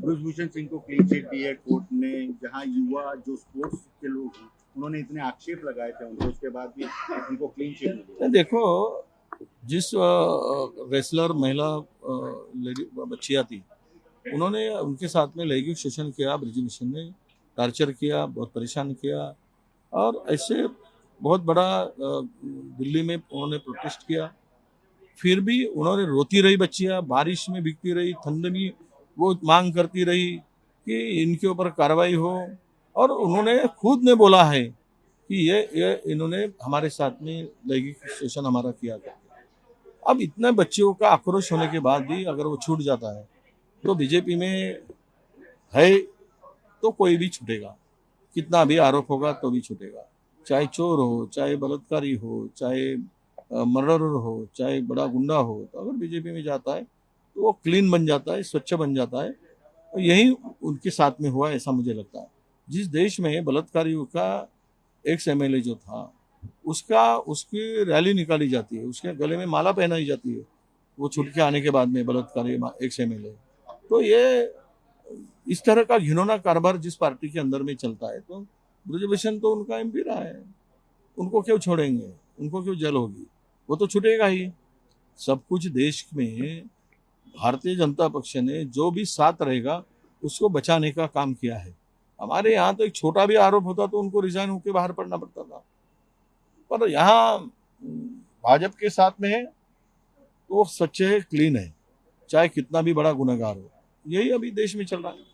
ब्रिजभूषण सिंह को clean chit दी है court ने, जहां युवा जो स्पोर्ट्स के लोग हैं उन्होंने इतने आक्षेप लगाए थे उनको, उसके बाद भी उनको क्लीन चिट मिली। देखो, जिस रेसलर महिला बच्चियाँ थी, उन्होंने उनके साथ में लैंगिक शोषण किया, ब्रिजभूषण ने टार्चर किया, बहुत परेशान किया, और ऐसे बहुत बड़ा दिल्ली में उन्होंने प्रोटेस्ट किया। फिर भी उन्होंने रोती रही बच्चियां, बारिश में भीगती रही, ठंड में वो मांग करती रही कि इनके ऊपर कार्रवाई हो, और उन्होंने खुद ने बोला है कि ये इन्होंने हमारे साथ में लैंगिक शोषण हमारा किया था। अब इतने बच्चियों का आक्रोश होने के बाद भी अगर वो छूट जाता है तो बीजेपी में है तो कोई भी छूटेगा, कितना भी आरोप होगा तो भी छूटेगा, चाहे चोर हो, चाहे बलात्कारी हो, चाहे मर्डरर हो, चाहे बड़ा गुंडा हो, तो अगर बीजेपी में जाता है तो वो क्लीन बन जाता है, स्वच्छ बन जाता है। तो यही उनके साथ में हुआ, ऐसा मुझे लगता है। जिस देश में बलात्कारियों का एक्स एमएलए जो था, उसकी रैली निकाली जाती है, उसके गले में माला पहनाई जाती है, वो छूट के आने के बाद में बलात्कारी एक्स एमएलए, तो ये इस तरह का घिनौना कारोबार जिस पार्टी के अंदर में चलता है, तो ब्रिजभूषण तो उनका एमपी रहा है, उनको क्यों छोड़ेंगे, उनको क्यों जेल होगी, वो तो छूटेगा ही। सब कुछ देश में भारतीय जनता पक्ष ने जो भी साथ रहेगा उसको बचाने का काम किया है। हमारे यहाँ तो एक छोटा भी आरोप होता तो उनको रिजाइन होकर बाहर पड़ना पड़ता था, पर यहाँ भाजपा के साथ में है तो वो सच्चे है, क्लीन है, चाहे कितना भी बड़ा गुनहगार हो। यही अभी देश में चल रहा है।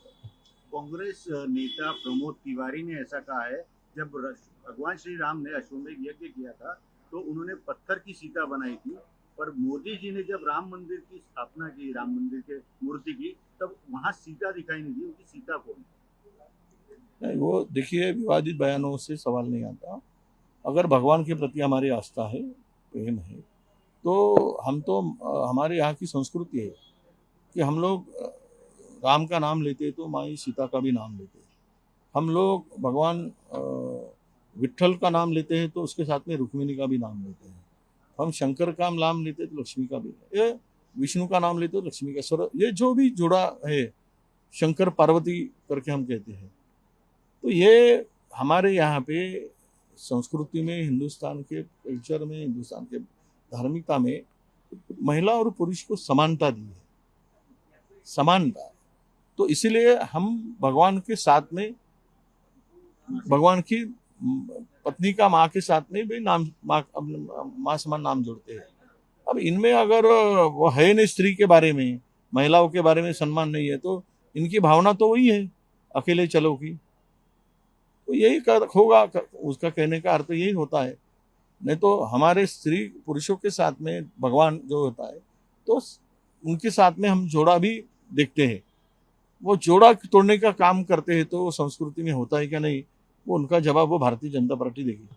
कांग्रेस नेता प्रमोद तिवारी ने ऐसा कहा है, जब भगवान श्री राम ने अश्वमेध यज्ञ किया था तो उन्होंने पत्थर की सीता बनाई थी, पर मोदी जी ने जब राम मंदिर की स्थापना की, राम मंदिर के मूर्ति की, तब वहां सीता दिखाई नहीं दी। उनकी सीता कौन? नहीं, वो देखिए, विवादित बयानों से सवाल नहीं आता। अगर भगवान के प्रति हमारी आस्था है, प्रेम है, तो हम तो हमारे यहाँ की संस्कृति है कि हम लोग राम का नाम लेते तो माई सीता का भी नाम लेते। हम लोग भगवान विट्ठल का नाम लेते हैं तो उसके साथ में रुक्मिणी का भी नाम लेते हैं। हम शंकर का नाम लेते तो लक्ष्मी का भी, ये विष्णु का नाम लेते तो लक्ष्मी का, स्वर, ये जो भी जुड़ा है, शंकर पार्वती करके हम कहते हैं। तो ये हमारे यहाँ पे संस्कृति में, हिंदुस्तान के कल्चर में, हिंदुस्तान के धार्मिकता में महिला और पुरुष को समानता दी है, समानता। तो इसीलिए हम भगवान के साथ में, भगवान की पत्नी का माँ के साथ में भी नाम, माँ समान नाम जोड़ते हैं। अब इनमें अगर वो है नहीं, स्त्री के बारे में, महिलाओं के बारे में सम्मान नहीं है, तो इनकी भावना तो वही है, अकेले चलो की। तो यही होगा, उसका कहने का अर्थ यही होता है। नहीं तो हमारे स्त्री पुरुषों के साथ में भगवान जो होता है, तो उनके साथ में हम जोड़ा भी देखते हैं। वो जोड़ा तोड़ने का काम करते हैं तो वो संस्कृति में होता है क्या नहीं, वो उनका जवाब वो भारतीय जनता पार्टी देगी।